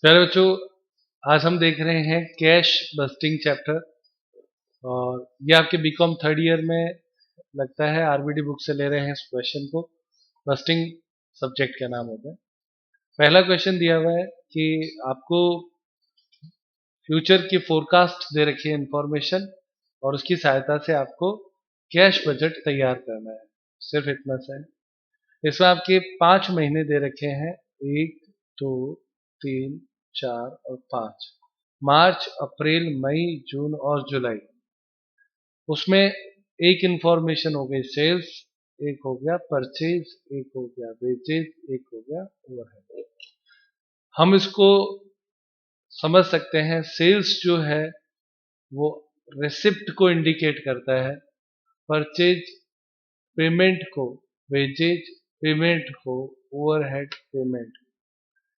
प्यारे बच्चों, आज हम देख रहे हैं कैश बस्टिंग चैप्टर। और ये आपके बीकॉम थर्ड ईयर में लगता है आरबीडी बुक से ले रहे हैं इस क्वेश्चन को। बस्टिंग सब्जेक्ट का नाम होता है। पहला क्वेश्चन दिया हुआ है कि आपको फ्यूचर की फोरकास्ट दे रखी है इंफॉर्मेशन, और उसकी सहायता से आपको कैश बजट तैयार करना है। सिर्फ इतना सा है। इसमें आपके 5 महीने दे रखे हैं, 1, 2, 3, 4 और 5। मार्च, अप्रैल, मई, जून और जुलाई। उसमें एक इंफॉर्मेशन हो गई सेल्स, एक हो गया परचेज, एक हो गया वेजेज, एक हो गया ओवरहेड। हम इसको समझ सकते हैं, सेल्स जो है वो रिसिप्ट को इंडिकेट करता है, परचेज पेमेंट को, वेजेज पेमेंट को, ओवरहेड पेमेंट,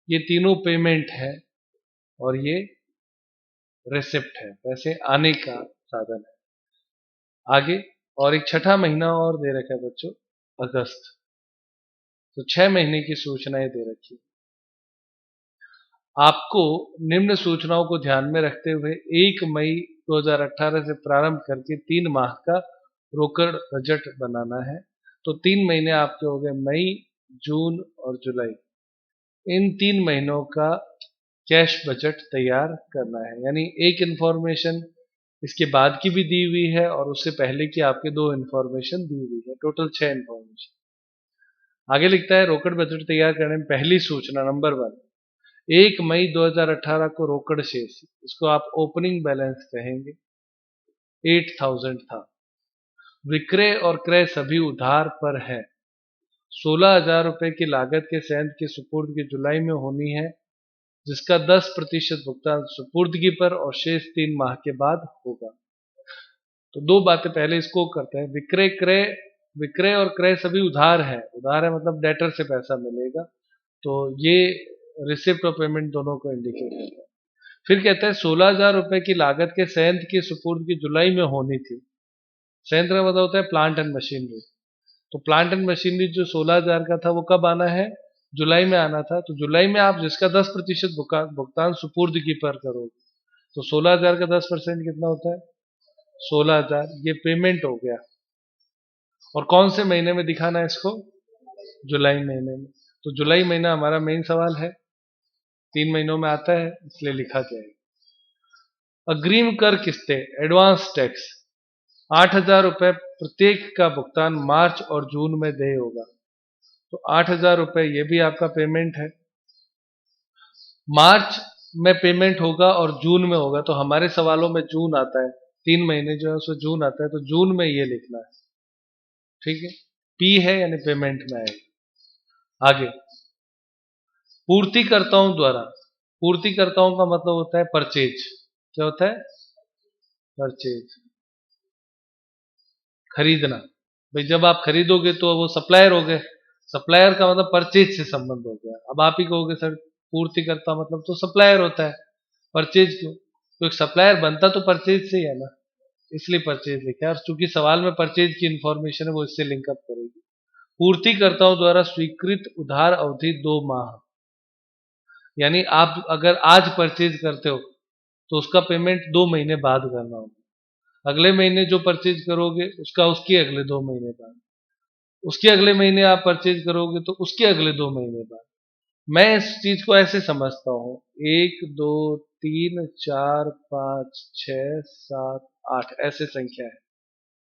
ये तीनों पेमेंट है और ये रिसिप्ट है, पैसे आने का साधन है। आगे और एक छठा महीना और दे रखा है बच्चों, अगस्त। तो 6 महीने की सूचनाएं दे रखी है। आपको निम्न सूचनाओं को ध्यान में रखते हुए 1 मई 2018 से प्रारंभ करके 3 माह का रोकड़ बजट बनाना है। तो 3 महीने आपके हो गए, मई, जून और जुलाई। इन 3 महीनों का कैश बजट तैयार करना है। यानी एक इंफॉर्मेशन इसके बाद की भी दी हुई है और उससे पहले की आपके 2 इंफॉर्मेशन दी हुई है, टोटल 6 इंफॉर्मेशन। आगे लिखता है, रोकड़ बजट तैयार करने में पहली सूचना नंबर 1, 1 मई 2018 को रोकड़ शेष, इसको आप ओपनिंग बैलेंस कहेंगे, 8000 था। विक्रय और क्रय सभी उधार पर है। 16,000 रुपए की लागत के संयंत्र की सुपुर्द की जुलाई में होनी है, जिसका 10% भुगतान सुपुर्दगी पर और शेष 3 माह के बाद होगा। तो 2 बातें पहले इसको करते हैं। विक्रय और क्रय सभी उधार है। उधार है मतलब डेटर से पैसा मिलेगा, तो ये रिसिप्ट और पेमेंट दोनों को इंडिकेट करता है। फिर कहता है 16,000 रुपए की लागत के संयंत्र की सुपुर्द की जुलाई में होनी थी। संयंत्र का मतलब होता है प्लांट एंड मशीनरी। तो प्लांट एंड मशीनरी जो 16,000 का था वो कब आना है, जुलाई में आना था। तो जुलाई में आप जिसका 10% भुगतान सुपुर्दगी पर करोगे, तो 16,000 का 10% कितना होता है, 16,000। ये पेमेंट हो गया। और कौन से महीने में दिखाना है इसको, जुलाई महीने में। तो जुलाई महीना हमारा मेन सवाल है, 3 महीनों में आता है इसलिए लिखा जाएगा। अग्रिम कर किस्तें, एडवांस टैक्स, 8,000 रुपए प्रत्येक का भुगतान मार्च और जून में देय होगा। तो 8,000 रुपए ये भी आपका पेमेंट है। मार्च में पेमेंट होगा और जून में होगा, तो हमारे सवालों में जून आता है, 3 महीने जो है उसमें जून आता है, तो जून में ये लिखना है। ठीक है, पी है यानी पेमेंट में आएगा। आगे, पूर्तिकर्ताओं द्वारा, पूर्तिकर्ताओं का मतलब होता है परचेज। क्या होता है, परचेज, खरीदना। भाई जब आप खरीदोगे तो वो सप्लायर हो गए, सप्लायर का मतलब परचेज से संबंध हो गया। अब आप ही कहोगे सर पूर्तिकर्ता मतलब तो सप्लायर होता है, परचेज क्यों? तो एक सप्लायर बनता तो परचेज से ही है ना, इसलिए परचेज लिखा है। और चूंकि सवाल में परचेज की इंफॉर्मेशन है वो इससे लिंकअप करेगी। पूर्तिकर्ताओं द्वारा स्वीकृत उधार अवधि 2 माह। यानी आप अगर आज परचेज करते हो तो उसका पेमेंट 2 महीने बाद करना होगा। अगले महीने जो परचेज करोगे उसका उसके अगले 2 महीने बाद, उसके अगले महीने आप परचेज करोगे तो उसके अगले 2 महीने बाद। मैं इस चीज को ऐसे समझता हूँ, 1, 2, 3, 4, 5, 6, 7, 8 ऐसे संख्या है।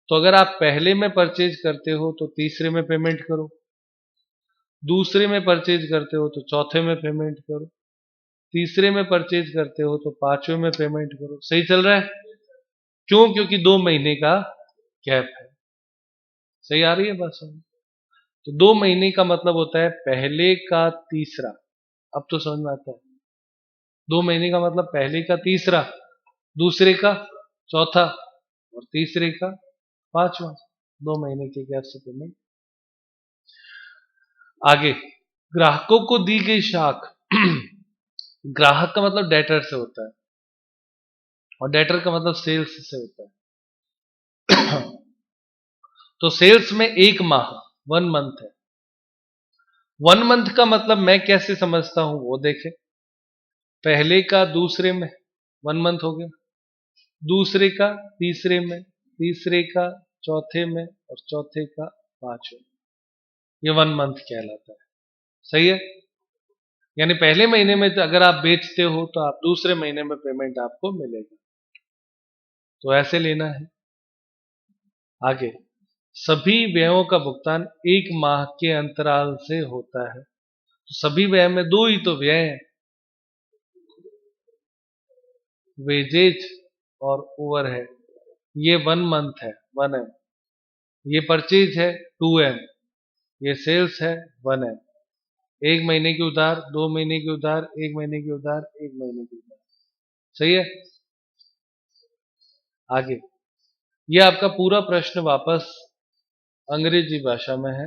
तो अगर आप पहले में परचेज करते हो तो तीसरे में पेमेंट करो, दूसरे में परचेज करते हो तो चौथे में पेमेंट करो, तीसरे में परचेज करते हो तो 5वें में पेमेंट करो। सही चल रहा है? क्यों? क्योंकि 2 महीने का गैप है। सही आ रही है बात समझ? तो 2 महीने का मतलब होता है पहले का तीसरा। अब तो समझ में आता है, 2 महीने का मतलब पहले का तीसरा, दूसरे का चौथा और तीसरे का 5वां। 2 महीने के गैप से पेमेंट। आगे, ग्राहकों को दी गई शाख। ग्राहक का मतलब डेटर से होता है और डेटर का मतलब सेल्स से होता है। तो सेल्स में 1 माह, 1 मंथ है। 1 मंथ का मतलब मैं कैसे समझता हूं वो देखें। पहले का दूसरे में 1 मंथ हो गया, दूसरे का तीसरे में, तीसरे का चौथे में और चौथे का पांचवें, ये 1 मंथ कहलाता है। सही है। यानी पहले महीने में तो अगर आप बेचते हो तो आप दूसरे महीने में पेमेंट आपको मिलेगा, तो ऐसे लेना है। आगे, सभी व्ययों का भुगतान 1 माह के अंतराल से होता है। तो सभी व्यय में दो ही तो व्यय हैं, वेजेज और ओवरहेड। ये 1 मंथ है 1M, ये परचेज है 2M, ये सेल्स है 1M। 1 महीने की उधार, 2 महीने की उधार, 1 महीने की उधार, 1 महीने की उधार। सही है। आगे, ये आपका पूरा प्रश्न वापस अंग्रेजी भाषा में है,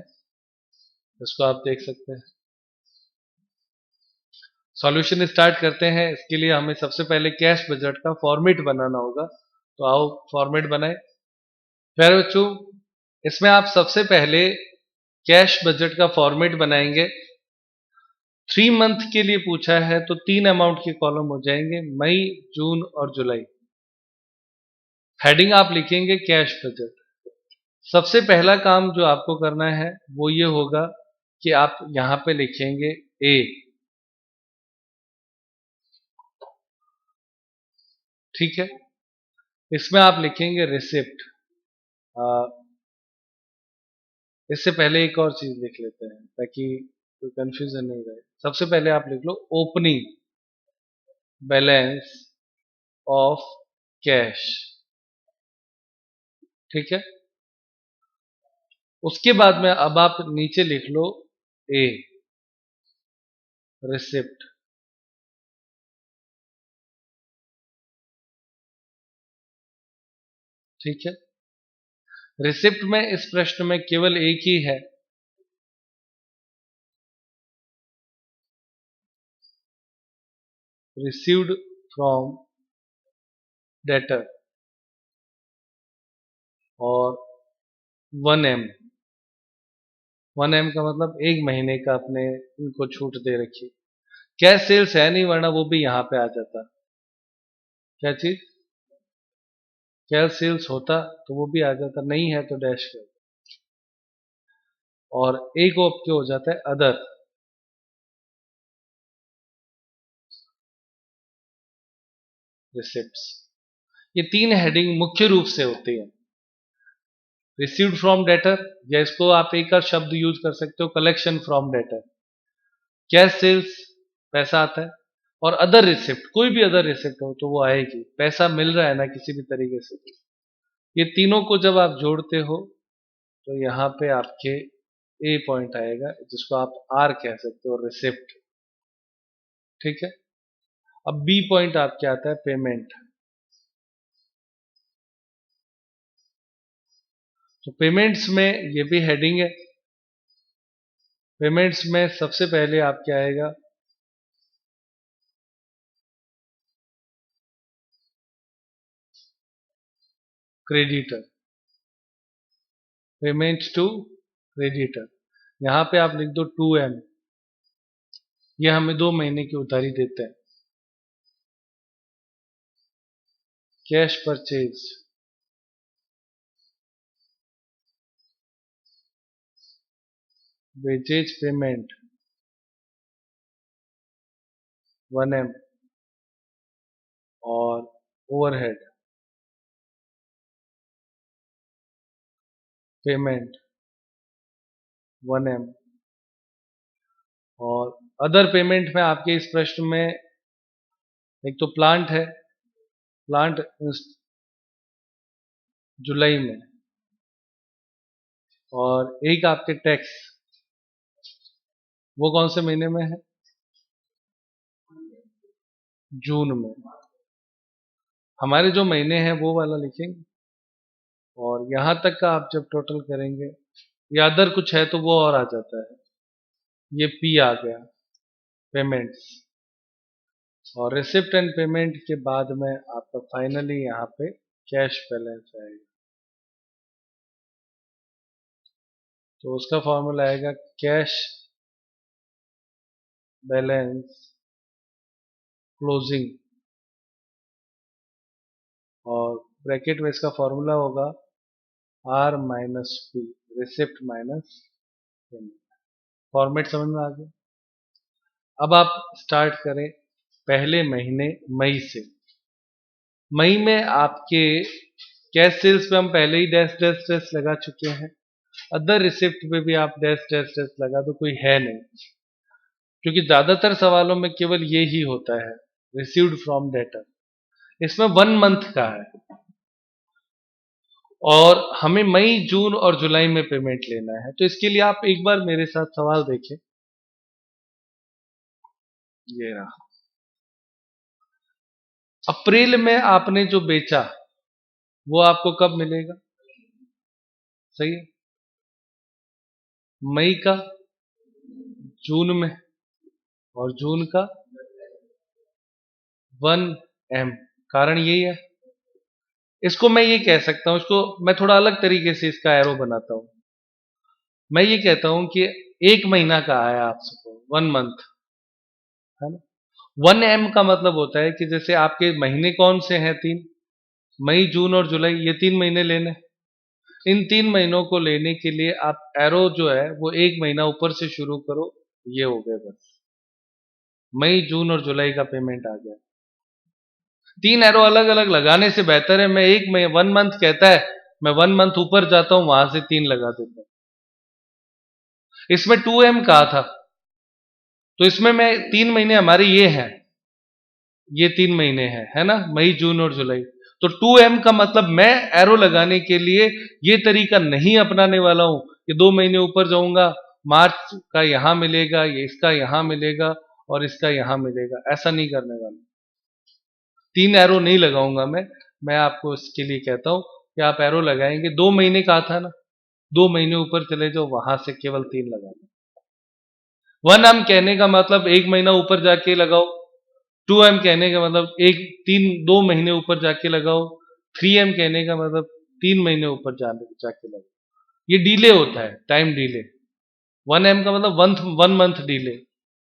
इसको आप देख सकते हैं। सॉल्यूशन स्टार्ट करते हैं। इसके लिए हमें सबसे पहले कैश बजट का फॉर्मेट बनाना होगा, तो आओ फॉर्मेट बनाए। प्यारे बच्चों, इसमें आप सबसे पहले कैश बजट का फॉर्मेट बनाएंगे। 3 मंथ के लिए पूछा है तो 3 अमाउंट के कॉलम हो जाएंगे, मई, जून और जुलाई। हेडिंग आप लिखेंगे कैश बजट। सबसे पहला काम जो आपको करना है वो ये होगा कि आप यहां पे लिखेंगे ए। ठीक है। इसमें आप लिखेंगे रिसिप्ट। इससे पहले एक और चीज लिख लेते हैं ताकि कोई कंफ्यूजन नहीं रहे। सबसे पहले आप लिख लो ओपनिंग बैलेंस ऑफ कैश। ठीक है। उसके बाद में अब आप नीचे लिख लो ए, रिसिप्ट। ठीक है। रिसिप्ट में इस प्रश्न में केवल एक ही है, रिसीव्ड फ्रॉम डेटर, और 1M। 1M का मतलब 1 महीने का अपने इनको छूट दे रखी। कैश सेल्स है नहीं, वरना वो भी यहां पे आ जाता। क्या चीज, कैश सेल्स होता तो वो भी आ जाता, नहीं है तो डैश कर। और एक आपके हो जाता है अदर। रिसिप्ट्स, ये 3 हेडिंग मुख्य रूप से होती है। रिसीव्ड फ्रॉम डेटर, या इसको आप एक और शब्द यूज कर सकते हो, collection from debtor. Cash sales, पैसा आता है। और अदर रिसिप्ट, कोई भी अदर रिसिप्ट हो तो वो आएगी, पैसा मिल रहा है ना किसी भी तरीके से। ये तीनों को जब आप जोड़ते हो तो यहाँ पे आपके ए पॉइंट आएगा, जिसको आप आर कह सकते हो, रिसिप्ट। ठीक है। अब बी पॉइंट आपके आता है पेमेंट। तो पेमेंट्स में ये भी हेडिंग है। पेमेंट्स में सबसे पहले आपके आएगा क्रेडिटर, पेमेंट टू क्रेडिटर। यहां पे आप लिख दो 2M, ये हमें 2 महीने की उधारी देते हैं। Cash purchase, wages payment 1M, और ओवरहेड पेमेंट 1M। और अदर पेमेंट में आपके इस प्रश्न में एक तो प्लांट है, प्लांट जुलाई में, और एक आपके टैक्स, वो कौन से महीने में है, जून में। हमारे जो महीने हैं वो वाला लिखेंगे, और यहां तक का आप जब टोटल करेंगे, या अदर कुछ है तो वो और आ जाता है। ये पी आ गया, पेमेंट्स। और रिसिप्ट एंड पेमेंट के बाद में आपका फाइनली यहाँ पे कैश बैलेंस आएगा। तो उसका फॉर्मूला आएगा कैश बैलेंस क्लोजिंग, और ब्रैकेट में इसका फॉर्मूला होगा R minus P, receipt minus payment. Format समझ में आ गया। अब आप स्टार्ट करें पहले महीने मई से। मई में आपके कैश सेल्स पे हम पहले ही डैश डैश डैश लगा चुके हैं, अदर रिसिप्ट पे भी आप डैश डैश डैश लगा दो, कोई है नहीं, क्योंकि ज्यादातर सवालों में केवल ये ही होता है, रिसीव्ड फ्रॉम डेटर। इसमें 1 मंथ का है और हमें मई जून और जुलाई में पेमेंट लेना है। तो इसके लिए आप एक बार मेरे साथ सवाल देखें, ये रहा। अप्रैल में आपने जो बेचा वो आपको कब मिलेगा? सही है, मई का जून में, और जून का 1M। कारण यही है। इसको मैं ये कह सकता हूं, इसको मैं थोड़ा अलग तरीके से इसका एरो बनाता हूं। मैं ये कहता हूं कि 1 महीना का आया आपसे, 1 मंथ, है ना। 1M का मतलब होता है कि जैसे आपके महीने कौन से हैं? 3, मई जून और जुलाई, ये 3 महीने लेने। इन 3 महीनों को लेने के लिए आप एरो जो है वो 1 महीना ऊपर से शुरू करो, ये हो गए बस। मई जून और जुलाई का पेमेंट आ गया। 3 एरो अलग अलग लगाने से बेहतर है मैं 1 मंथ कहता है, मैं 1 मंथ ऊपर जाता हूं, वहां से 3 लगा देता हूं। इसमें 2M कहा था, तो इसमें मैं 3 महीने हमारे ये हैं, ये 3 महीने हैं, है ना, मई जून और जुलाई। तो 2M का मतलब मैं एरो लगाने के लिए ये तरीका नहीं अपनाने वाला हूं कि 2 महीने ऊपर जाऊंगा, मार्च का यहां मिलेगा, ये इसका यहां मिलेगा और इसका यहां मिलेगा, ऐसा नहीं करने वाला। 3 एरो नहीं लगाऊंगा मैं आपको इसके लिए कहता हूं कि आप एरो लगाएंगे, 2 महीने कहा था ना, 2 महीने ऊपर चले जाओ, वहां से केवल 3 लगा दो। 1M कहने का मतलब 1 महीना ऊपर जाके लगाओ, 2M कहने का मतलब 2 महीने ऊपर जाके लगाओ, 3M कहने का मतलब 3 महीने ऊपर जाके लगाओ। ये डिले होता है, टाइम डिले। 1M का मतलब 1 मंथ डिले,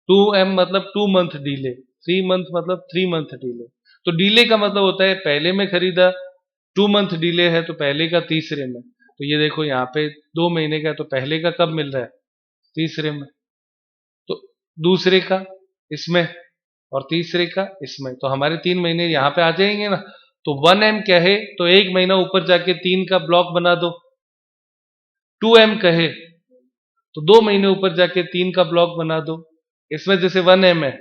2M मतलब 2 मंथ डिले, 3 मंथ मतलब 3 मंथ डिले। तो डिले का मतलब होता है पहले में खरीदा, 2 मंथ डिले है तो पहले का तीसरे में। तो ये देखो यहाँ पे 2 महीने का है, तो पहले का कब मिल रहा है? तीसरे में। तो दूसरे का इसमें, और तीसरे का इसमें, तो हमारे 3 महीने यहाँ पे आ जाएंगे ना। तो 1M कहे तो 1 महीना ऊपर जाके 3 का ब्लॉक बना दो, 2M कहे तो 2 महीने ऊपर जाके 3 का ब्लॉक बना दो। इसमें जैसे 1M है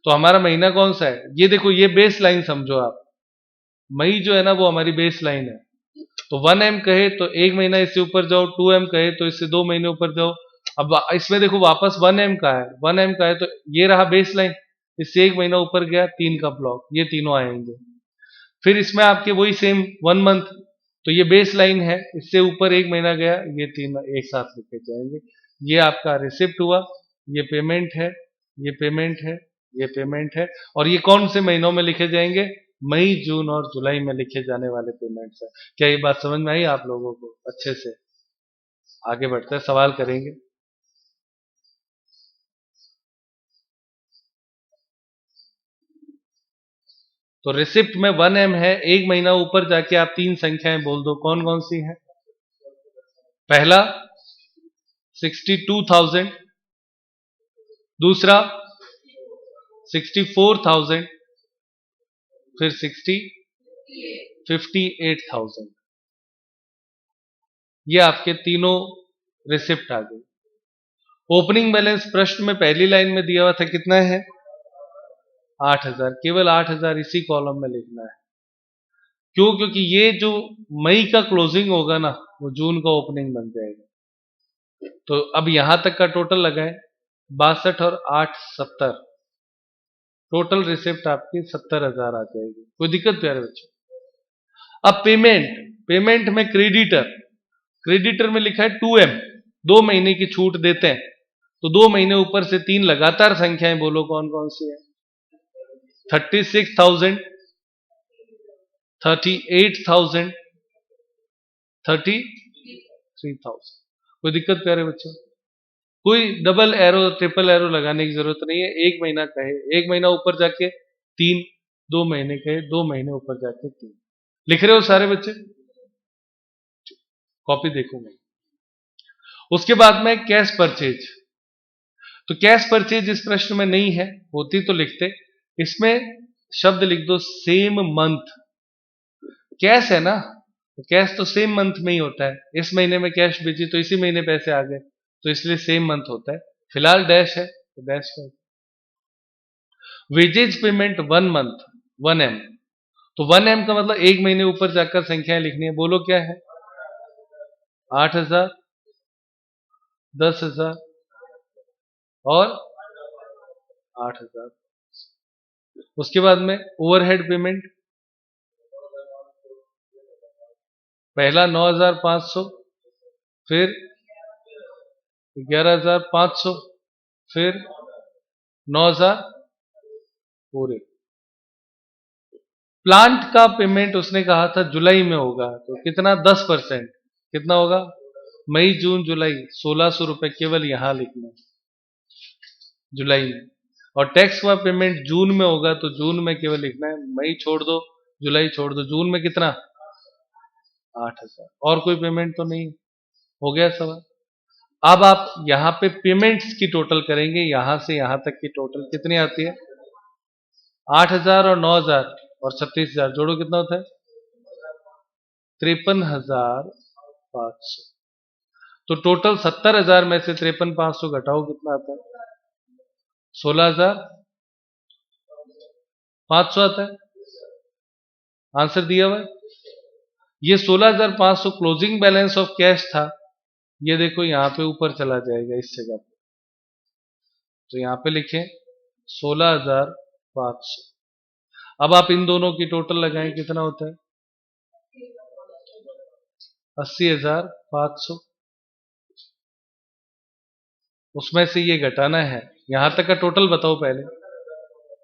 तो हमारा महीना कौन सा है? ये देखो, ये बेस लाइन समझो आप, मई जो है ना वो हमारी बेस लाइन है। तो 1M कहे तो 1 महीना इससे ऊपर जाओ, 2M कहे तो इससे 2 महीने ऊपर जाओ। अब इसमें देखो वापस 1M का है, 1M का है तो ये रहा बेस लाइन, इससे 1 महीना ऊपर गया, 3 का ब्लॉक, ये तीनों आएंगे। फिर इसमें आपके वही सेम 1 मंथ, तो ये बेस लाइन है, इससे ऊपर 1 महीना गया, ये तीनों एक साथ लिखे जाएंगे। ये आपका रिसिप्ट हुआ, ये पेमेंट है, ये पेमेंट है, ये पेमेंट है। और ये कौन से महीनों में लिखे जाएंगे? मई जून और जुलाई में लिखे जाने वाले पेमेंट्स है। क्या ये बात समझ में आई आप लोगों को? अच्छे से आगे बढ़ते हैं, सवाल करेंगे। तो रिसिप्ट में 1M है, 1 महीना ऊपर जाके आप 3 संख्याएं बोल दो, कौन कौन सी हैं? पहला 62,000, दूसरा 64,000, फिर 58,000। ये आपके तीनों रिसिप्ट आ गए। ओपनिंग बैलेंस प्रश्न में पहली लाइन में दिया हुआ था, कितना है? 8,000। केवल 8,000 इसी कॉलम में लिखना है। क्यों? क्योंकि ये जो मई का क्लोजिंग होगा ना वो जून का ओपनिंग बन जाएगा। तो अब यहां तक का टोटल लगाए, 62 और 8 70, टोटल रिसिप्ट आपकी 70,000 आ जाएगी। कोई दिक्कत प्यारे बच्चों? अब पेमेंट में क्रेडिटर में लिखा है 2M, 2 महीने की छूट देते हैं। तो 2 महीने ऊपर से 3 लगातार संख्याएं बोलो, कौन कौन सी है? 36,000, 38,000, 33,000। कोई दिक्कत प्यारे बच्चों? कोई डबल एरो ट्रिपल एरो लगाने की जरूरत नहीं है। 1 महीना कहे, 1 महीना ऊपर जाके 3, 2 महीने के 2 महीने ऊपर जाके 3। लिख रहे हो सारे बच्चे? कॉपी देखूंगा। उसके बाद में कैश परचेज। तो कैश परचेज इस प्रश्न में नहीं है, होती तो लिखते। इसमें शब्द लिख दो सेम मंथ। कैश है ना, तो कैश तो सेम मंथ में ही होता है। इस महीने में कैश बेची तो इसी महीने पैसे आ गए, तो इसलिए सेम मंथ होता है। फिलहाल डैश है तो डैश कर। Wages payment 1 month 1M। तो 1M का मतलब 1 महीने ऊपर जाकर संख्याएं लिखनी है। बोलो क्या है? 8,000, 10,000 और 8,000। उसके बाद में ओवरहेड पेमेंट, पहला 9,500, फिर 11,500, फिर 9,000 पूरे। प्लांट का पेमेंट उसने कहा था जुलाई में होगा, तो कितना? 10%। कितना होगा? मई जून जुलाई 1,600 रुपए केवल यहां लिखना है, जुलाई में। और टैक्स का पेमेंट जून में होगा, तो जून में केवल लिखना है। मई छोड़ दो, जुलाई छोड़ दो, जून में कितना? 8,000। और कोई पेमेंट तो नहीं। हो गया सवाल। अब आप यहां पे पेमेंट्स की टोटल करेंगे, यहां से यहां तक की टोटल कितनी आती है? 8,000 और 9,000 और 36,000 जोड़ो, कितना होता है? 53,500। तो टोटल 70,000 में से 53,500 घटाओ, कितना आता है? 16,500 आता है। आंसर दिया हुआ है। ये 16,500 क्लोजिंग बैलेंस ऑफ कैश था। ये देखो यहां पे ऊपर चला जाएगा इस जगह पे, तो यहां पे लिखें 16,500। अब आप इन दोनों की टोटल लगाएं, कितना होता है? 80,500। उसमें से ये घटाना है। यहां तक का टोटल बताओ पहले।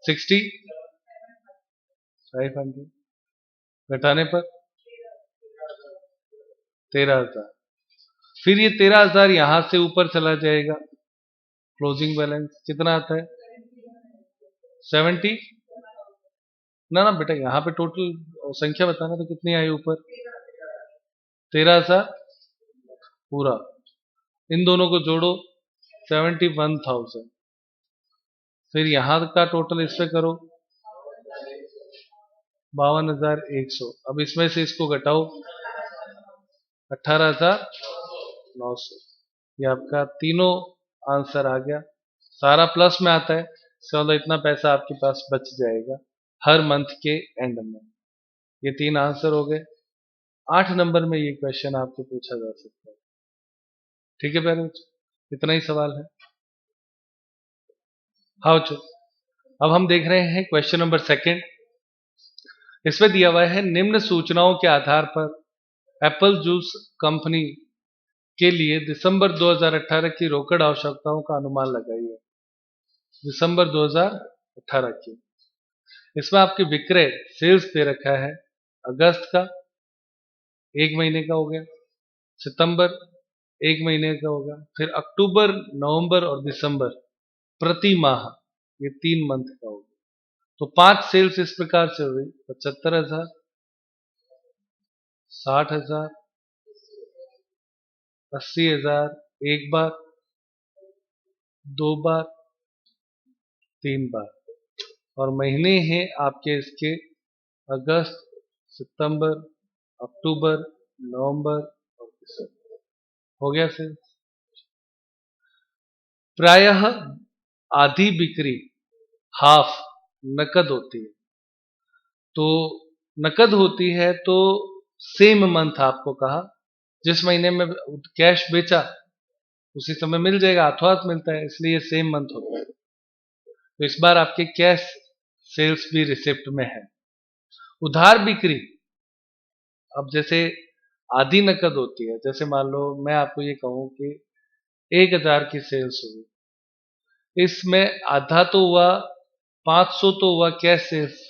60,500 घटाने पर 13,000। फिर ये 13,000 यहां से ऊपर चला जाएगा। क्लोजिंग बैलेंस कितना आता है? 70। ना ना बेटा, यहाँ पे टोटल संख्या बताना, तो कितनी आई ऊपर? 13,000 पूरा। इन दोनों को जोड़ो, 71,000। फिर यहाँ का टोटल इस पे करो, 52,100। अब इसमें से इसको घटाओ, 18,900। ये आपका तीनों आंसर आ गया। सारा प्लस में आता है, इसका मतलब इतना पैसा आपके पास बच जाएगा हर मंथ के एंड में। ये 3 आंसर हो गए। 8 नंबर में ये क्वेश्चन आपको पूछा जा सकता है। ठीक है पेरेंट्स, इतना ही सवाल है। हाँ बच्चों, अब हम देख रहे हैं क्वेश्चन नंबर 2। इसमें दिया हुआ है निम्न सूचनाओं के आधार पर एप्पल जूस कंपनी के लिए दिसंबर 2018 की रोकड़ आवश्यकताओं का अनुमान लगाइए। दिसंबर 2018 की। इसमें आपके विक्रय सेल्स दे रखा है अगस्त का 1 महीने का हो गया, सितंबर 1 महीने का होगा, फिर अक्टूबर, नवंबर और दिसंबर प्रति माह, ये 3 मंथ का होगा। तो 5 सेल्स इस प्रकार से हुई: 75,000, 60,000, 80,000 एक बार, 2 बार, 3 बार। और महीने हैं आपके इसके अगस्त, सितंबर, अक्टूबर, नवंबर और दिसंबर। हो गया सर। प्रायः आधी बिक्री, हाफ, नकद होती है। तो नकद होती है तो सेम मंथ आपको कहा, जिस महीने में कैश बेचा उसी समय मिल जाएगा, हाथों हाथ मिलता है, इसलिए ये सेम मंथ होता है। तो इस बार आपके कैश सेल्स भी रिसिप्ट में है। उधार बिक्री, अब जैसे आधी नकद होती है, जैसे मान लो मैं आपको ये कहूं कि 1,000 की सेल्स हुई, इसमें आधा तो हुआ, 500 तो हुआ कैश सेल्स,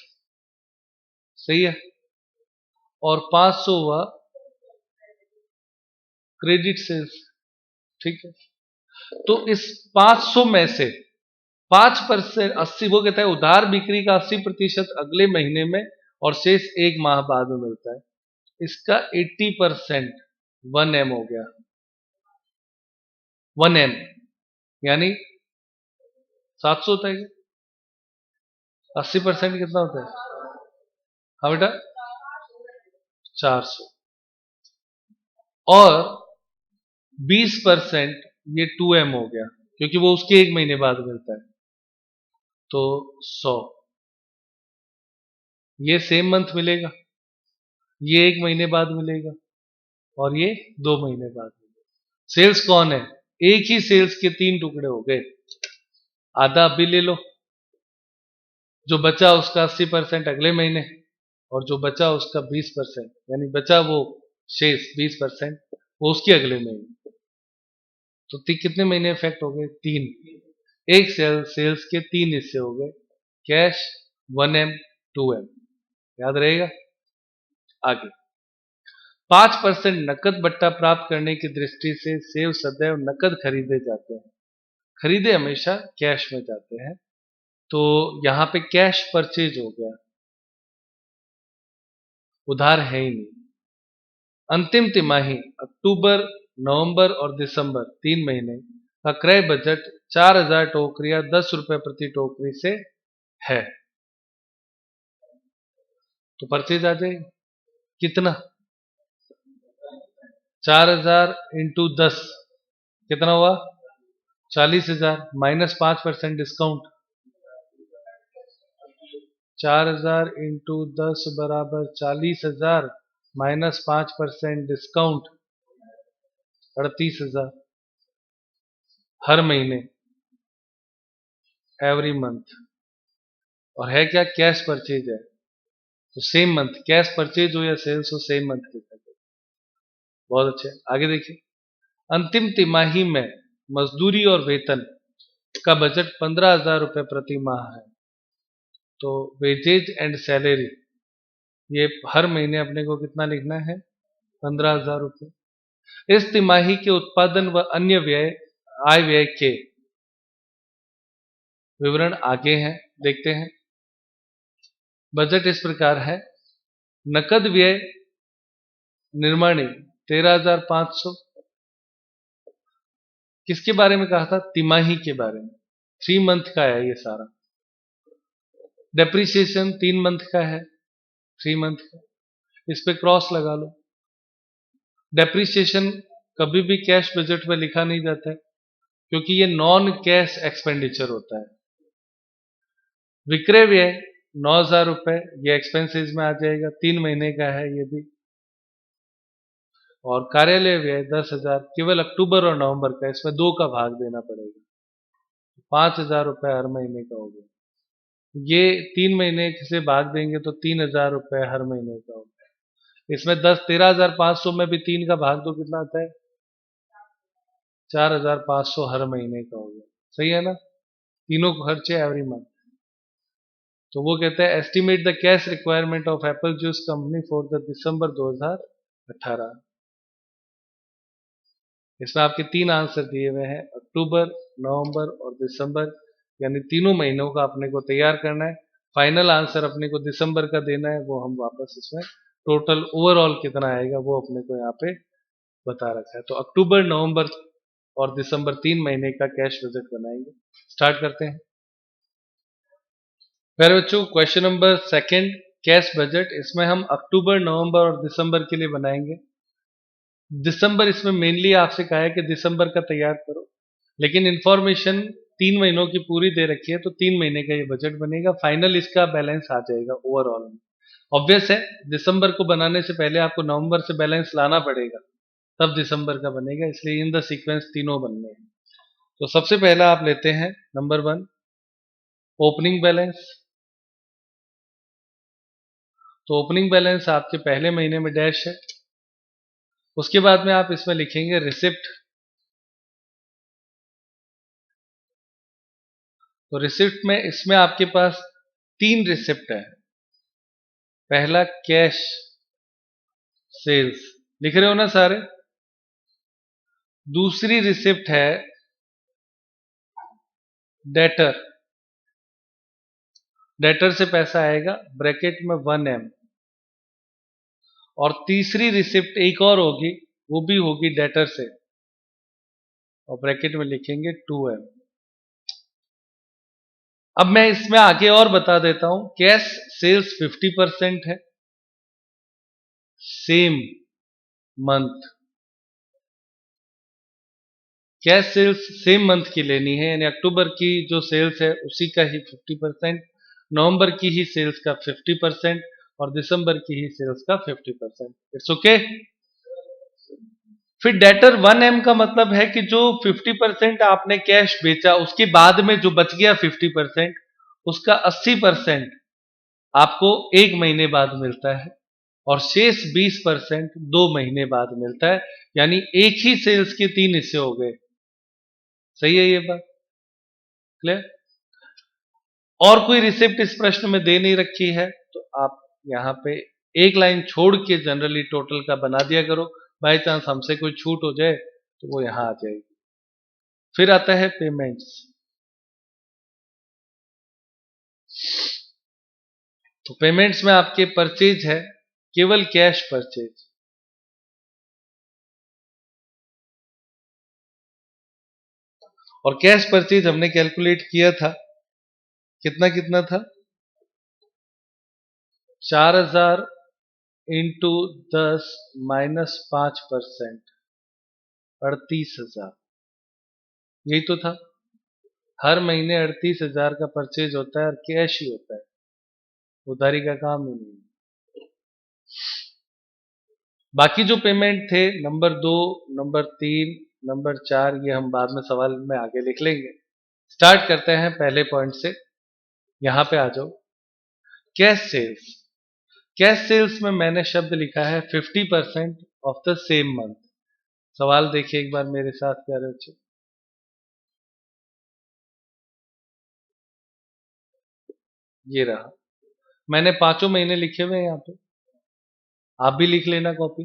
सही है, और 500 हुआ क्रेडिट सेल्स। ठीक है, तो इस 500 में से 5%, 80, वो कहता है उधार बिक्री का 80% अगले महीने में और शेष 1 माह बाद में मिलता है। इसका 80% 1M हो गया। 1M यानी 700 होता है। 80% कितना होता है? हाँ बेटा, 400। और 20% ये 2M हो गया, क्योंकि वो उसके 1 महीने बाद मिलता है, तो 100। ये सेम मंथ मिलेगा, ये 1 महीने बाद मिलेगा और ये 2 महीने बाद मिलेगा। सेल्स कौन है? एक ही सेल्स के 3 टुकड़े हो गए। आधा अभी ले लो, जो बचा उसका 80% अगले महीने, और जो बचा उसका 20%, यानी बचा वो शेष 20% वो उसके अगले महीने। तो कितने महीने इफेक्ट हो गए? 3। एक सेल्स के 3 हिस्से हो गए। कैश 1M 2M, याद रहेगा। आगे 5% नकद बट्टा प्राप्त करने की दृष्टि से सेव सदैव नकद खरीदे जाते हैं। खरीदे हमेशा कैश में जाते हैं, तो यहां पे कैश परचेज हो गया, उधार है ही नहीं। अंतिम तिमाही अक्टूबर, नवंबर और दिसंबर 3 महीने का क्रय बजट 4000 टोकरियां 10 रुपए प्रति टोकरी से है, तो परचेज आ जाएगी। कितना? 4000 इंटू 10 कितना हुआ? 40,000 माइनस 5% डिस्काउंट। 4000 इंटू 10 बराबर 40,000 माइनस 5% डिस्काउंट 38,000 हर महीने, एवरी मंथ। और है क्या? कैश परचेज है, तो सेम मंथ, कैश परचेज हो या सेल्स हो, सेम मंथ के तक। बहुत अच्छे। आगे देखिए, अंतिम तिमाही में मजदूरी और वेतन का बजट 15,000 रुपए प्रति माह है, तो वेजेज एंड सैलरी ये हर महीने अपने को कितना लिखना है? 15,000 रुपए। इस तिमाही के उत्पादन व अन्य व्यय, आय व्यय के विवरण आगे हैं, देखते हैं। बजट इस प्रकार है। नकद व्यय निर्माणी 13,500। किसके बारे में कहा था? तिमाही के बारे में। 3 मंथ का है ये सारा। डेप्रिसिएशन 3 मंथ का है, 3 मंथ का, इस पे क्रॉस लगा लो। डेप्रिसिएशन कभी भी कैश बजट में लिखा नहीं जाता है, क्योंकि ये नॉन कैश एक्सपेंडिचर होता है। विक्रय व्यय 9,000 रुपए, ये एक्सपेंसेस में आ जाएगा, 3 महीने का है ये भी। और कार्यालय व्यय 10,000, केवल अक्टूबर और नवंबर का, इसमें 2 का भाग देना पड़ेगा, 5,000 रुपए हर महीने का हो गया। ये 3 महीने से भाग देंगे तो 3,000 रुपए हर महीने का हो गया। इसमें 13,500 में भी 3 का भाग दो, कितना आता है? 4,500 हर महीने का हो गया। सही है ना? तीनों खर्चे एवरी मंथ। तो वो कहते हैं estimate the cash requirement of Apple juice company for the दिसंबर 2018। इसमें आपके 3 आंसर दिए हुए हैं, अक्टूबर, नवंबर और दिसंबर, यानी तीनों महीनों का अपने को तैयार करना है। फाइनल आंसर अपने को दिसंबर का देना है, वो हम वापस इसमें टोटल ओवरऑल कितना आएगा वो अपने को यहाँ पे बता रखा है। तो अक्टूबर, नवंबर और दिसंबर 3 महीने का कैश बजट बनाएंगे। स्टार्ट करते हैं। मेरे बच्चों, क्वेश्चन नंबर 2 कैश बजट, इसमें हम अक्टूबर, नवंबर और दिसंबर के लिए बनाएंगे। दिसंबर इसमें मेनली आपसे कहा है कि दिसंबर का तैयार करो, लेकिन इंफॉर्मेशन 3 महीनों की पूरी दे रखी है, तो 3 महीने का ये बजट बनेगा। फाइनल इसका बैलेंस आ जाएगा ओवरऑल में। ऑब्वियस है, दिसंबर को बनाने से पहले आपको नवंबर से बैलेंस लाना पड़ेगा, तब दिसंबर का बनेगा, इसलिए इन द सीक्वेंस तीनों बनने हैं। तो सबसे पहला आप लेते हैं नंबर 1, ओपनिंग बैलेंस। तो ओपनिंग बैलेंस आपके पहले महीने में डैश है। उसके बाद में आप इसमें लिखेंगे रिसिप्ट। तो रिसिप्ट में इसमें आपके पास 3 रिसिप्ट है। पहला कैश सेल्स, लिख रहे हो ना सारे? दूसरी रिसिप्ट है डेटर, डेटर से पैसा आएगा ब्रैकेट में 1M, और तीसरी रिसिप्ट एक और होगी, वो भी होगी डेटर से, और ब्रैकेट में लिखेंगे 2M। अब मैं इसमें आगे और बता देता हूं, कैश सेल्स 50% है same month, cash sales same month की लेनी है, यानी अक्टूबर की जो सेल्स है उसी का ही 50%, नवंबर की ही सेल्स का 50% और दिसंबर की ही सेल्स का 50%। It's okay. फिर डेटर 1M का मतलब है कि जो 50% आपने कैश बेचा उसके बाद में जो बच गया 50%, उसका 80% आपको एक महीने बाद मिलता है और शेष 20% 2 महीने बाद मिलता है, यानी एक ही सेल्स के 3 हिस्से हो गए। सही है ये बात? क्लियर? और कोई रिसिप्ट इस प्रश्न में दे नहीं रखी है तो आप यहां पे एक लाइन छोड़ के जनरली टोटल का बना दिया करो, बाई चांस हमसे कोई छूट हो जाए तो वो यहां आ जाएगी। फिर आता है पेमेंट्स। तो पेमेंट्स में आपके परचेज है केवल कैश परचेज, और कैश परचेज हमने कैलकुलेट किया था, कितना कितना था, 4000 इंटू 10 माइनस 5%, 38,000, यही तो था। हर महीने 38,000 का परचेज होता है और कैश ही होता है, उधारी का काम ही नहीं। बाकी जो पेमेंट थे नंबर 2, नंबर 3, नंबर 4, ये हम बाद में सवाल में आगे लिख लेंगे। स्टार्ट करते हैं पहले पॉइंट से, यहां पे आ जाओ। कैश सेल्स, कैश सेल्स में मैंने शब्द लिखा है 50% ऑफ द सेम मंथ। सवाल देखिए एक बार मेरे साथ प्यारे बच्चे, ये रहा, मैंने पांचों महीने लिखे हुए हैं यहाँ पे, आप भी लिख लेना कॉपी।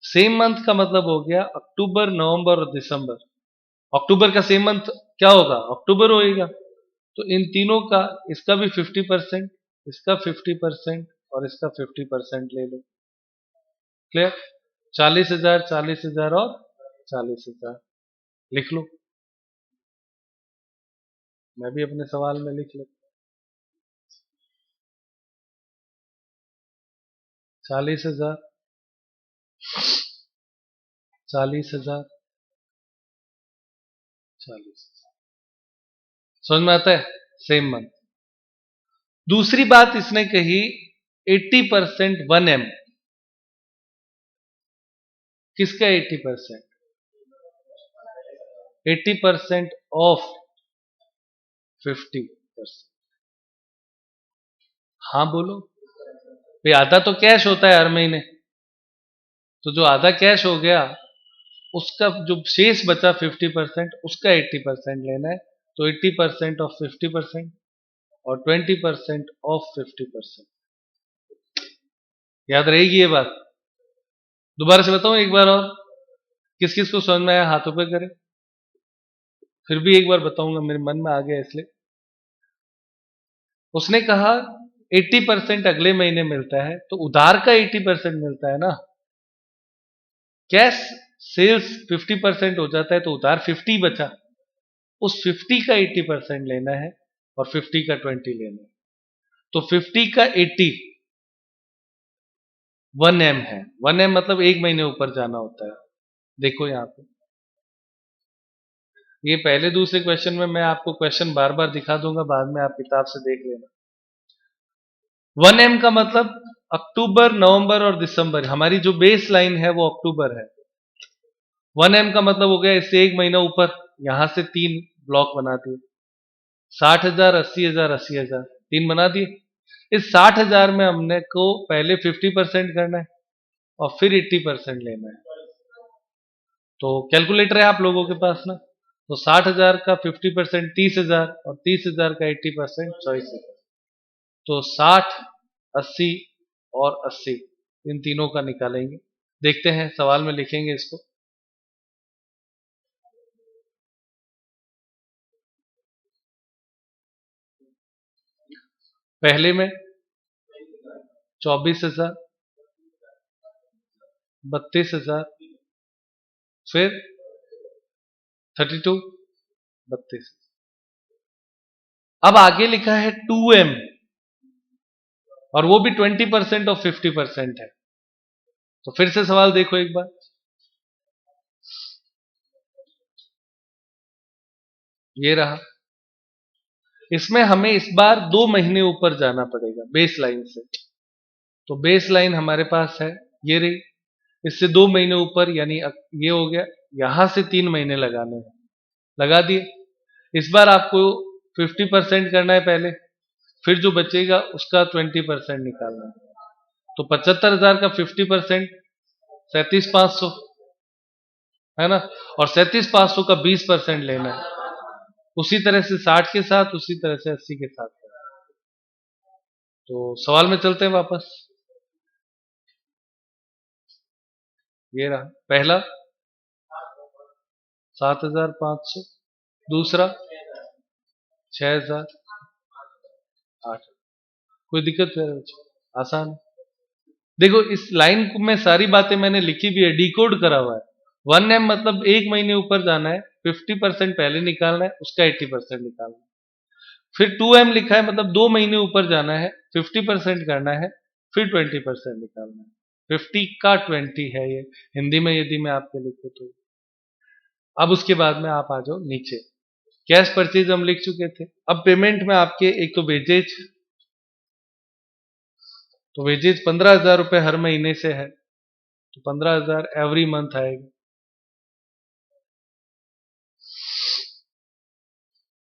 सेम मंथ का मतलब हो गया अक्टूबर, नवंबर और दिसंबर। अक्टूबर का सेम मंथ क्या होगा, अक्टूबर होएगा, तो इन तीनों का, इसका भी 50%, इसका 50% और इसका 50% ले लो। क्लियर? 40,000, 40,000 और 40,000 लिख लो। मैं भी अपने सवाल में लिख लेता, 40,000, 40,000, 40,000। समझ में आता है? Same month. दूसरी बात इसने कही 80% 1M, किसका 80%? 80% ऑफ 50%। हाँ बोलो भाई, आधा तो कैश होता है हर महीने, तो जो आधा कैश हो गया उसका जो शेष बचा 50%, उसका 80% लेना है। तो 80% ऑफ 50% और 20% ऑफ 50%। याद रहेगी ये बात? दोबारा से बताऊं एक बार और, किस किस को समझ में आया हाथों पे करें, फिर भी एक बार बताऊंगा, मेरे मन में आ गया इसलिए। उसने कहा 80% अगले महीने मिलता है, तो उधार का 80% मिलता है ना। कैश सेल्स 50% हो जाता है तो उधार 50 बचा, उस 50 का 80% लेना है और 50 का 20 लेना है। तो 50 का 80 1M है। 1M मतलब एक महीने ऊपर जाना होता है। देखो यहां पे, ये पहले दूसरे क्वेश्चन में मैं आपको क्वेश्चन बार बार दिखा दूंगा, बाद में आप किताब से देख लेना। 1M का मतलब अक्टूबर, नवंबर और दिसंबर, हमारी जो बेस लाइन है वो अक्टूबर है। 1M का मतलब हो गया इससे एक महीना ऊपर, यहां से 3 ब्लॉक बना दिए, 60,000, 80,000, 80,000, 3 बना दिए। इस 60,000 में हमने को पहले 50% करना है और फिर 80% लेना है। तो कैलकुलेटर है आप लोगों के पास ना, तो 60,000 का 50% 30,000 और 30,000 का 80% 24,000। तो 60, 80 और 80, इन तीनों का निकालेंगे। देखते हैं सवाल में लिखेंगे इसको। पहले में 24,000, 32,000, फिर 32, 32। अब आगे लिखा है 2M, और वो भी 20% और 50% है। तो फिर से सवाल देखो एक बार, ये रहा। इसमें हमें इस बार 2 महीने ऊपर जाना पड़ेगा बेस लाइन से। तो बेस लाइन हमारे पास है, ये रही। इससे 2 महीने ऊपर, यानी ये हो गया, यहां से 3 महीने लगाने हैं, लगा दिए। इस बार आपको 50% करना है पहले, फिर जो बचेगा उसका 20% निकालना है। तो 75,000 का 50% 37,500 है ना, और 37,500 का 20% लेना है। उसी तरह से 60 के साथ, उसी तरह से 80 के साथ। तो सवाल में चलते हैं वापस। ये रहा पहला 7,500, दूसरा 6,000, 8। कोई दिक्कत है? आसान। देखो इस लाइन में सारी बातें मैंने लिखी भी है, डिकोड करा हुआ है। 1M मतलब 1 महीने ऊपर जाना है, 50% पहले निकालना है, उसका 80% निकालना है। फिर 2M लिखा है, मतलब 2 महीने ऊपर जाना है, 50% करना है, फिर 20% निकालना है। 50 का 20 है ये, हिंदी में यदि मैं आपको लिखूं तो। अब उसके बाद में आप आ जाओ नीचे। कैश परचेज हम लिख चुके थे। अब पेमेंट में आपके एक तो वेजेज, तो वेजेज 15,000 रुपए हर महीने से है, तो 15,000 एवरी मंथ आएगा।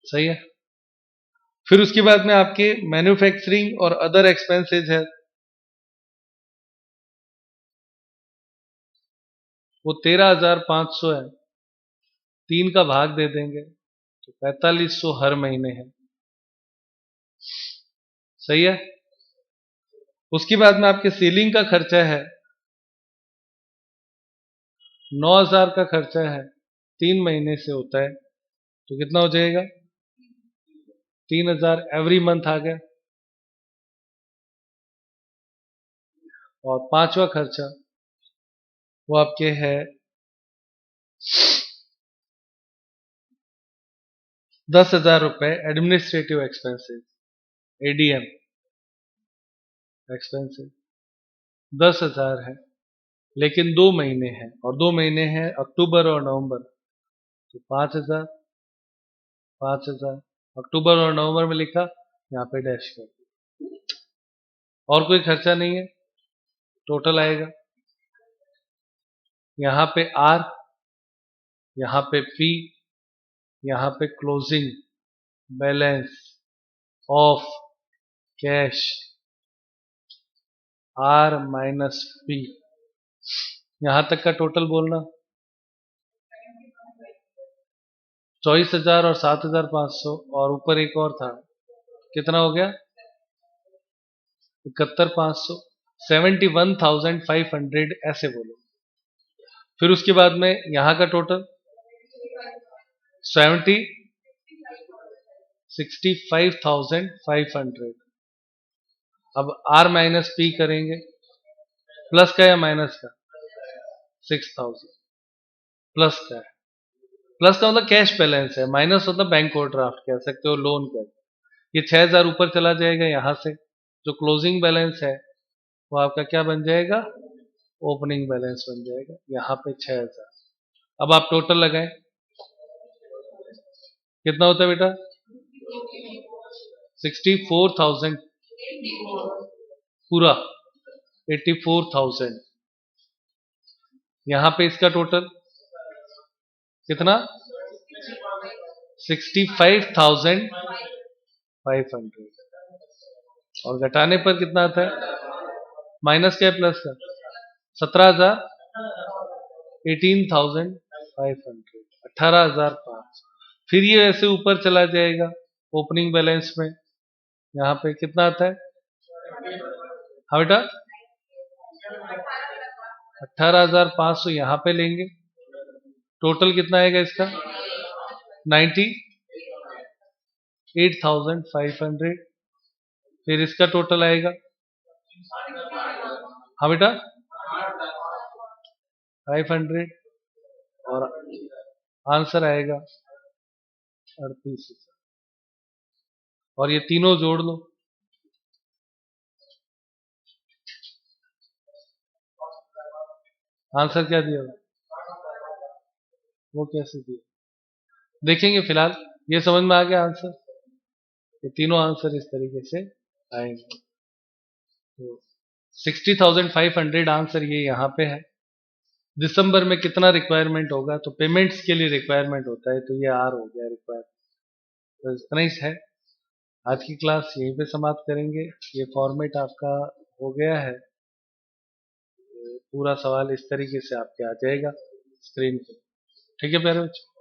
सही है। फिर उसके बाद में आपके मैन्युफैक्चरिंग और अदर एक्सपेंसेज है, वो 13,500 है। 3 का भाग दे देंगे तो 4500 हर महीने है। सही है। उसके बाद में आपके सीलिंग का खर्चा है, 9,000 का खर्चा है, 3 महीने से होता है, तो कितना हो जाएगा? 3,000 एवरी मंथ आ गया। और पांचवा खर्चा वो आपके है 10,000 रुपए एडमिनिस्ट्रेटिव एक्सपेंसेस, एडीएम एक्सपेंसेस 10,000 है, लेकिन 2 महीने हैं, और 2 महीने हैं अक्टूबर और नवंबर, तो 5,000, 5,000 अक्टूबर और नवंबर में लिखा, यहाँ पे डैश कर। और कोई खर्चा नहीं है, टोटल आएगा यहाँ पे आर, यहाँ पे पी, यहाँ पे closing balance of cash, R minus P, यहां तक का टोटल बोलना। 24,000 और 7,500, और ऊपर एक और था, कितना हो गया? 71,500, 71,500 ऐसे बोलो। फिर उसके बाद में यहां का टोटल 65,500। अब आर माइनस पी करेंगे, प्लस का या माइनस का? 6,000 प्लस का है। प्लस का मतलब कैश बैलेंस है, माइनस मतलब बैंक ओवरड्राफ्ट कह सकते हो, लोन कह। ये 6,000 ऊपर चला जाएगा यहां से, जो क्लोजिंग बैलेंस है वो आपका क्या बन जाएगा? ओपनिंग बैलेंस बन जाएगा, यहाँ पे 6,000। अब आप टोटल लगाएं, कितना होता है बेटा? 64,000 पूरा, 84,000। यहाँ पे इसका टोटल कितना? 65,500, और घटाने पर कितना आता है? माइनस क्या है प्लस का? 17,000, 18,500, 18,500। फिर ये ऐसे ऊपर चला जाएगा ओपनिंग बैलेंस में, यहाँ पे कितना आता है? हाँ बेटा, 18,500 यहाँ पे लेंगे, टोटल कितना आएगा इसका? 98,500, फिर इसका टोटल आएगा, हाँ बेटा 500, और आंसर आएगा 38, और ये तीनों जोड़ लो। आंसर क्या दिया, वो कैसे दिया देखेंगे। फिलहाल ये समझ में आ गया आंसर, ये तीनों आंसर इस तरीके से आएंगे। तो 60,500 आंसर ये यहाँ पे है। दिसंबर में कितना रिक्वायरमेंट होगा, तो पेमेंट्स के लिए रिक्वायरमेंट होता है, तो ये आर हो गया रिक्वायरमेंट। तो इतना ही है, आज की क्लास यहीं पे समाप्त करेंगे। ये फॉर्मेट आपका हो गया है, पूरा सवाल इस तरीके से आपके आ जाएगा स्क्रीन पे। ठीक है प्यारे बच्चों।